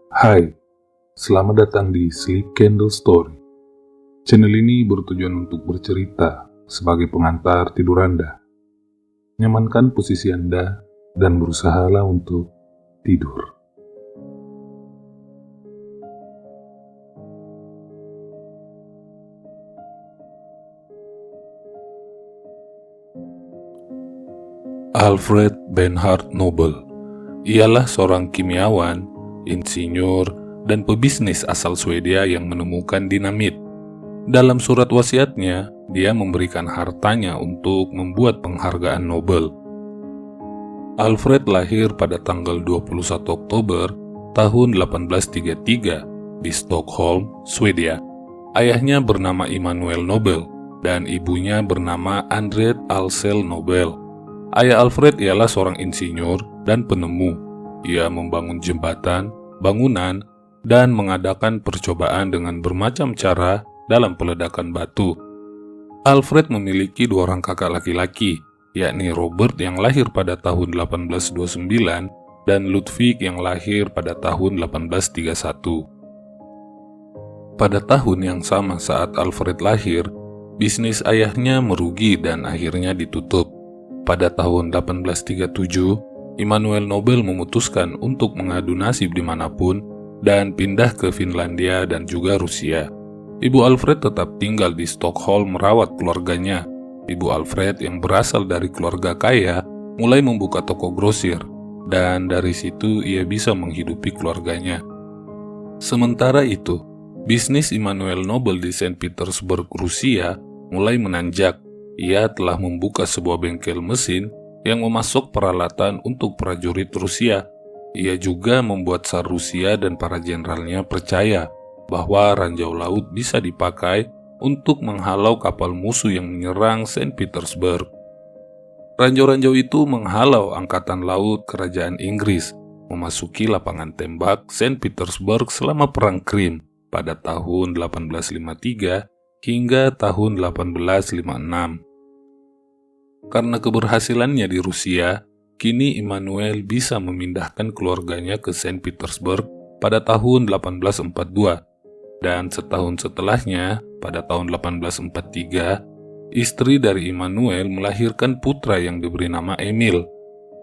Hai, selamat datang di Sleep Candle Story. Channel ini bertujuan untuk bercerita sebagai pengantar tidur Anda. Nyamankan posisi Anda dan berusahalah untuk tidur. Alfred Bernhard Nobel ialah seorang kimiawan, insinyur, dan pebisnis asal Swedia yang menemukan dinamit. Dalam surat wasiatnya, dia memberikan hartanya untuk membuat penghargaan Nobel. Alfred lahir pada tanggal 21 Oktober tahun 1833 di Stockholm, Swedia. Ayahnya bernama Immanuel Nobel dan ibunya bernama Andret Alsel Nobel. Ayah Alfred ialah seorang insinyur dan penemu. Ia membangun jembatan, bangunan, dan mengadakan percobaan dengan bermacam cara dalam peledakan batu. Alfred memiliki dua orang kakak laki-laki, yakni Robert yang lahir pada tahun 1829 dan Ludwig yang lahir pada tahun 1831. Pada tahun yang sama saat Alfred lahir, bisnis ayahnya merugi dan akhirnya ditutup. Pada tahun 1837, Immanuel Nobel memutuskan untuk mengadu nasib dimanapun dan pindah ke Finlandia dan juga Rusia. Ibu Alfred tetap tinggal di Stockholm merawat keluarganya. Ibu Alfred yang berasal dari keluarga kaya mulai membuka toko grosir, dan dari situ ia bisa menghidupi keluarganya. Sementara itu, bisnis Immanuel Nobel di Saint Petersburg, Rusia mulai menanjak. Ia telah membuka sebuah bengkel mesin yang memasok peralatan untuk prajurit Rusia. Ia juga membuat Tsar Rusia dan para jenderalnya percaya bahwa ranjau laut bisa dipakai untuk menghalau kapal musuh yang menyerang Saint Petersburg. Ranjau-ranjau itu menghalau angkatan laut kerajaan Inggris memasuki lapangan tembak Saint Petersburg selama Perang Krim pada tahun 1853 hingga tahun 1856. Karena keberhasilannya di Rusia, kini Immanuel bisa memindahkan keluarganya ke Saint Petersburg pada tahun 1842. Dan setahun setelahnya, pada tahun 1843, istri dari Immanuel melahirkan putra yang diberi nama Emil.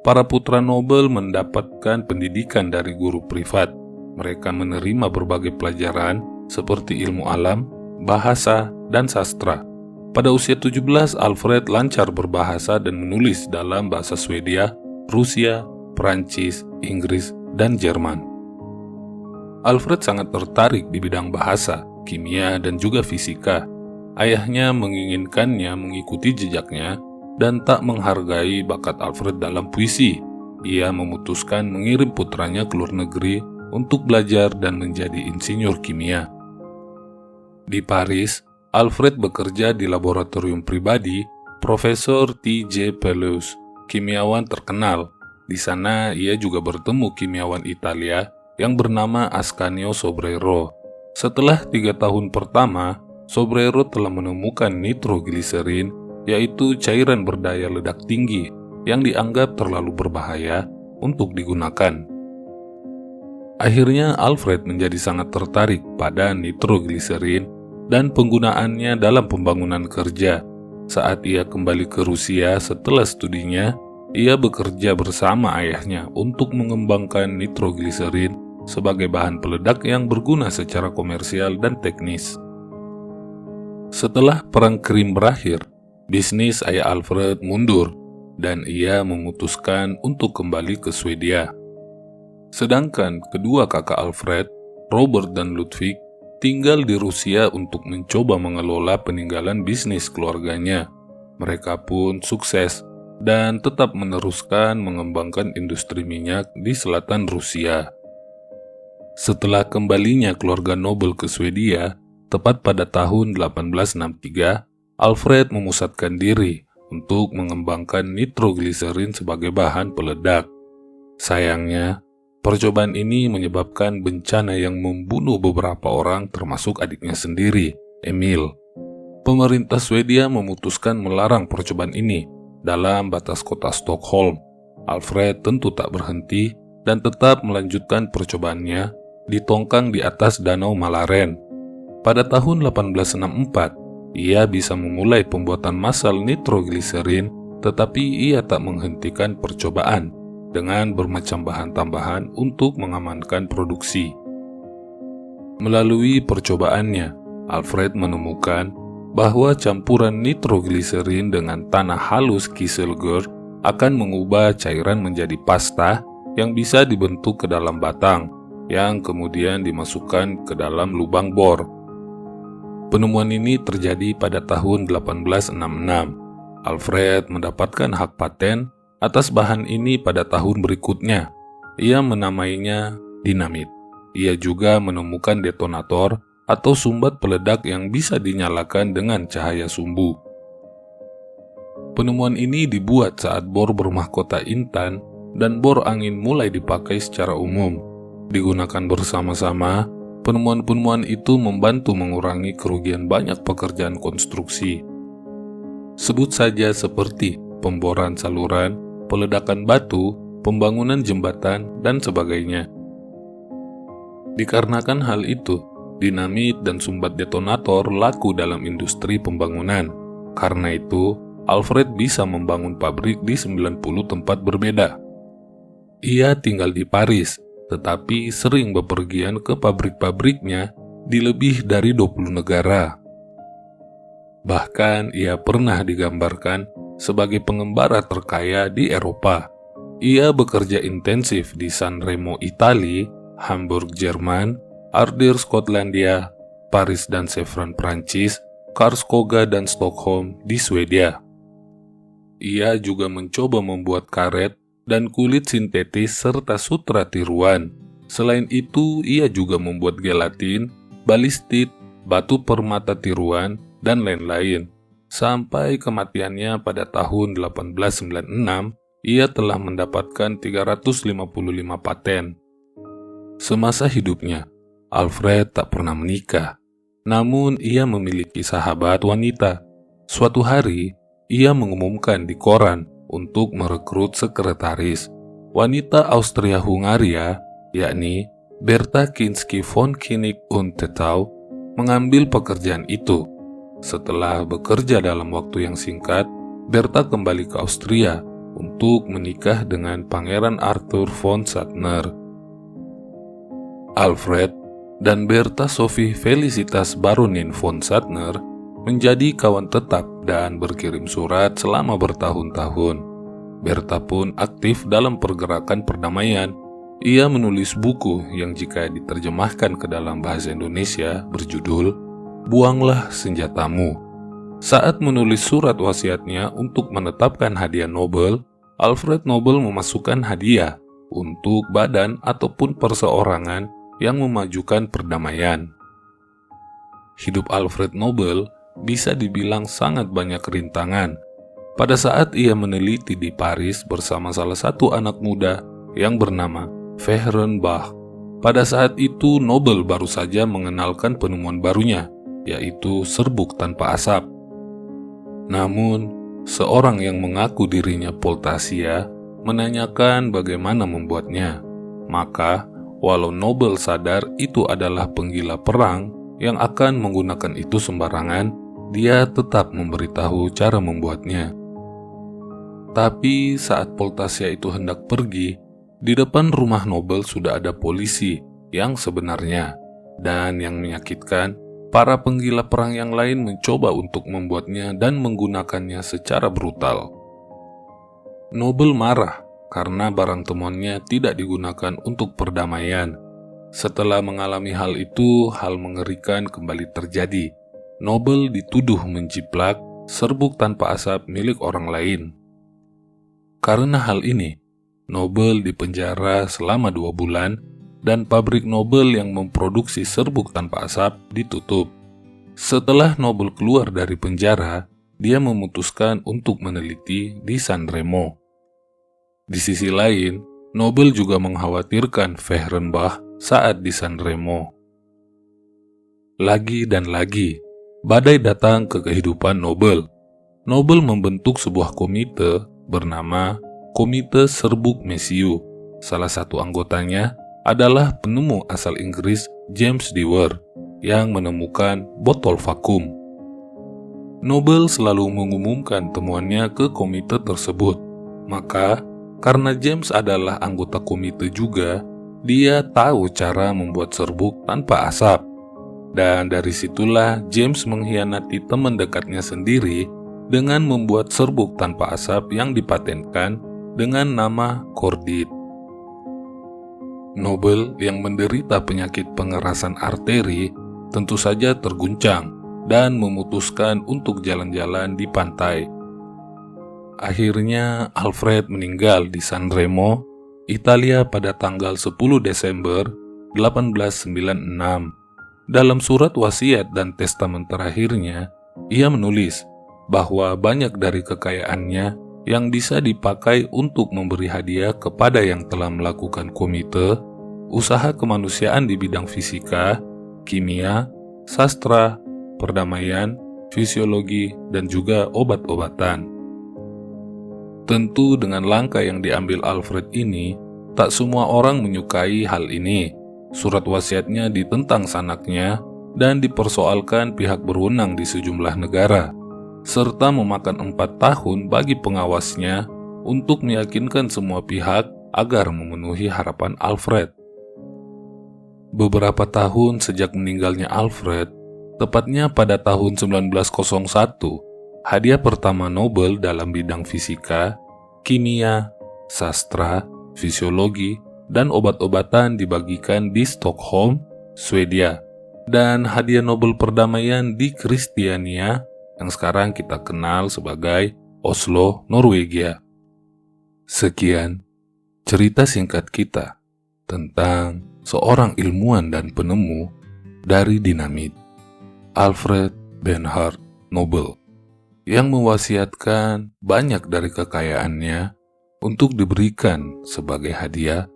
Para putra Nobel mendapatkan pendidikan dari guru privat. Mereka menerima berbagai pelajaran seperti ilmu alam, bahasa, dan sastra. Pada usia 17, Alfred lancar berbahasa dan menulis dalam bahasa Swedia, Rusia, Prancis, Inggris, dan Jerman. Alfred sangat tertarik di bidang bahasa, kimia, dan juga fisika. Ayahnya menginginkannya mengikuti jejaknya dan tak menghargai bakat Alfred dalam puisi. Ia memutuskan mengirim putranya ke luar negeri untuk belajar dan menjadi insinyur kimia. Di Paris, Alfred bekerja di laboratorium pribadi Profesor T.J. Pelleus, kimiawan terkenal. Di sana ia juga bertemu kimiawan Italia yang bernama Ascanio Sobrero. Setelah 3 tahun pertama, Sobrero telah menemukan nitrogliserin, yaitu cairan berdaya ledak tinggi yang dianggap terlalu berbahaya untuk digunakan. Akhirnya Alfred menjadi sangat tertarik pada nitrogliserin dan penggunaannya dalam pembangunan kerja. Saat ia kembali ke Rusia setelah studinya, ia bekerja bersama ayahnya untuk mengembangkan nitrogliserin sebagai bahan peledak yang berguna secara komersial dan teknis. Setelah Perang Krim berakhir, bisnis ayah Alfred mundur dan ia memutuskan untuk kembali ke Swedia. Sedangkan kedua kakak Alfred, Robert dan Ludwig, tinggal di Rusia untuk mencoba mengelola peninggalan bisnis keluarganya. Mereka pun sukses dan tetap meneruskan mengembangkan industri minyak di selatan Rusia. Setelah kembalinya keluarga Nobel ke Swedia, tepat pada tahun 1863, Alfred memusatkan diri untuk mengembangkan nitrogliserin sebagai bahan peledak. Sayangnya, percobaan ini menyebabkan bencana yang membunuh beberapa orang termasuk adiknya sendiri, Emil. Pemerintah Swedia memutuskan melarang percobaan ini dalam batas kota Stockholm. Alfred tentu tak berhenti dan tetap melanjutkan percobaannya ditongkang di atas Danau Malaren. Pada tahun 1864, ia bisa memulai pembuatan massal nitrogliserin, tetapi ia tak menghentikan percobaan dengan bermacam bahan tambahan untuk mengamankan produksi. Melalui percobaannya, Alfred menemukan bahwa campuran nitrogliserin dengan tanah halus Kieselguhr akan mengubah cairan menjadi pasta yang bisa dibentuk ke dalam batang, yang kemudian dimasukkan ke dalam lubang bor. Penemuan ini terjadi pada tahun 1866. Alfred mendapatkan hak paten atas bahan ini pada tahun berikutnya. Ia menamainya dinamit. Ia juga menemukan detonator atau sumbat peledak yang bisa dinyalakan dengan cahaya sumbu. Penemuan ini dibuat saat bor bermahkota intan dan bor angin mulai dipakai secara umum. Digunakan bersama-sama, penemuan-penemuan itu membantu mengurangi kerugian banyak pekerjaan konstruksi. Sebut saja seperti pemboran saluran, peledakan batu, pembangunan jembatan, dan sebagainya. Dikarenakan hal itu, dinamit dan sumbat detonator laku dalam industri pembangunan. Karena itu, Alfred bisa membangun pabrik di 90 tempat berbeda. Ia tinggal di Paris, tetapi sering bepergian ke pabrik-pabriknya di lebih dari 20 negara. Bahkan ia pernah digambarkan sebagai pengembara terkaya di Eropa. Ia bekerja intensif di Sanremo, Italia, Hamburg, Jerman, Ardir, Skotlandia, Paris dan Sevran, Prancis, Karlskoga dan Stockholm di Swedia. Ia juga mencoba membuat karet dan kulit sintetis serta sutra tiruan. Selain itu, ia juga membuat gelatin, balistit, batu permata tiruan, dan lain-lain. Sampai kematiannya pada tahun 1896, ia telah mendapatkan 355 paten. Semasa hidupnya, Alfred tak pernah menikah. Namun, ia memiliki sahabat wanita. Suatu hari, ia mengumumkan di koran untuk merekrut sekretaris. Wanita Austria-Hungaria, yakni Bertha Kinsky von Kinig und Tetau, mengambil pekerjaan itu. Setelah bekerja dalam waktu yang singkat, Bertha kembali ke Austria untuk menikah dengan Pangeran Arthur von Sattner. Alfred dan Bertha Sophie Felicitas Baronin von Sattner menjadi kawan tetap dan berkirim surat selama bertahun-tahun. Bertha pun aktif dalam pergerakan perdamaian. Ia menulis buku yang jika diterjemahkan ke dalam bahasa Indonesia berjudul Buanglah Senjatamu. Saat menulis surat wasiatnya untuk menetapkan hadiah Nobel, Alfred Nobel memasukkan hadiah untuk badan ataupun perseorangan yang memajukan perdamaian. Hidup Alfred Nobel bisa dibilang sangat banyak rintangan. Pada saat ia meneliti di Paris bersama salah satu anak muda yang bernama Fehrenbach. Pada saat itu Nobel baru saja mengenalkan penemuan barunya, yaitu serbuk tanpa asap. Namun, seorang yang mengaku dirinya Poltasia menanyakan bagaimana membuatnya. Maka, walau Nobel sadar itu adalah penggila perang yang akan menggunakan itu sembarangan, dia tetap memberitahu cara membuatnya. Tapi saat Poltasia itu hendak pergi, di depan rumah Nobel sudah ada polisi yang sebenarnya. Dan yang menyakitkan, para penggila perang yang lain mencoba untuk membuatnya dan menggunakannya secara brutal. Nobel marah karena barang temuannya tidak digunakan untuk perdamaian. Setelah mengalami hal itu, hal mengerikan kembali terjadi. Nobel dituduh menjiplak serbuk tanpa asap milik orang lain. Karena hal ini, Nobel dipenjara selama 2 bulan dan pabrik Nobel yang memproduksi serbuk tanpa asap ditutup. Setelah Nobel keluar dari penjara, dia memutuskan untuk meneliti di Sanremo. Di sisi lain, Nobel juga mengkhawatirkan Fehrenbach saat di Sanremo. Lagi dan lagi, badai datang ke kehidupan Nobel. Nobel membentuk sebuah komite bernama Komite Serbuk Messiu. Salah satu anggotanya adalah penemu asal Inggris James Dewar yang menemukan botol vakum. Noble selalu mengumumkan temuannya ke komite tersebut. Maka, karena James adalah anggota komite juga, dia tahu cara membuat serbuk tanpa asap. Dan dari situlah James mengkhianati teman dekatnya sendiri dengan membuat serbuk tanpa asap yang dipatenkan dengan nama Cordite. Noble yang menderita penyakit pengerasan arteri tentu saja terguncang dan memutuskan untuk jalan-jalan di pantai. Akhirnya Alfred meninggal di San Remo, Italia pada tanggal 10 Desember 1896. Dalam surat wasiat dan testamen terakhirnya, ia menulis bahwa banyak dari kekayaannya yang bisa dipakai untuk memberi hadiah kepada yang telah melakukan komite, usaha kemanusiaan di bidang fisika, kimia, sastra, perdamaian, fisiologi, dan juga obat-obatan. Tentu dengan langkah yang diambil Alfred ini, tak semua orang menyukai hal ini. Surat wasiatnya ditentang sanaknya dan dipersoalkan pihak berwenang di sejumlah negara, serta memakan 4 tahun bagi pengawasnya untuk meyakinkan semua pihak agar memenuhi harapan Alfred. Beberapa tahun sejak meninggalnya Alfred, tepatnya pada tahun 1901, hadiah pertama Nobel dalam bidang fisika, kimia, sastra, fisiologi, dan obat-obatan dibagikan di Stockholm, Swedia, dan hadiah Nobel perdamaian di Kristiania yang sekarang kita kenal sebagai Oslo, Norwegia. Sekian cerita singkat kita tentang seorang ilmuwan dan penemu dari dinamit, Alfred Bernhard Nobel, yang mewasiatkan banyak dari kekayaannya untuk diberikan sebagai hadiah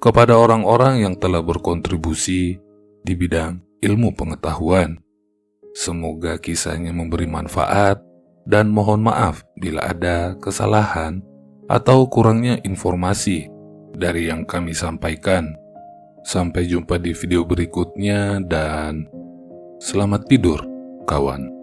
kepada orang-orang yang telah berkontribusi di bidang ilmu pengetahuan. Semoga kisahnya memberi manfaat dan mohon maaf bila ada kesalahan atau kurangnya informasi dari yang kami sampaikan. Sampai jumpa di video berikutnya dan selamat tidur, kawan.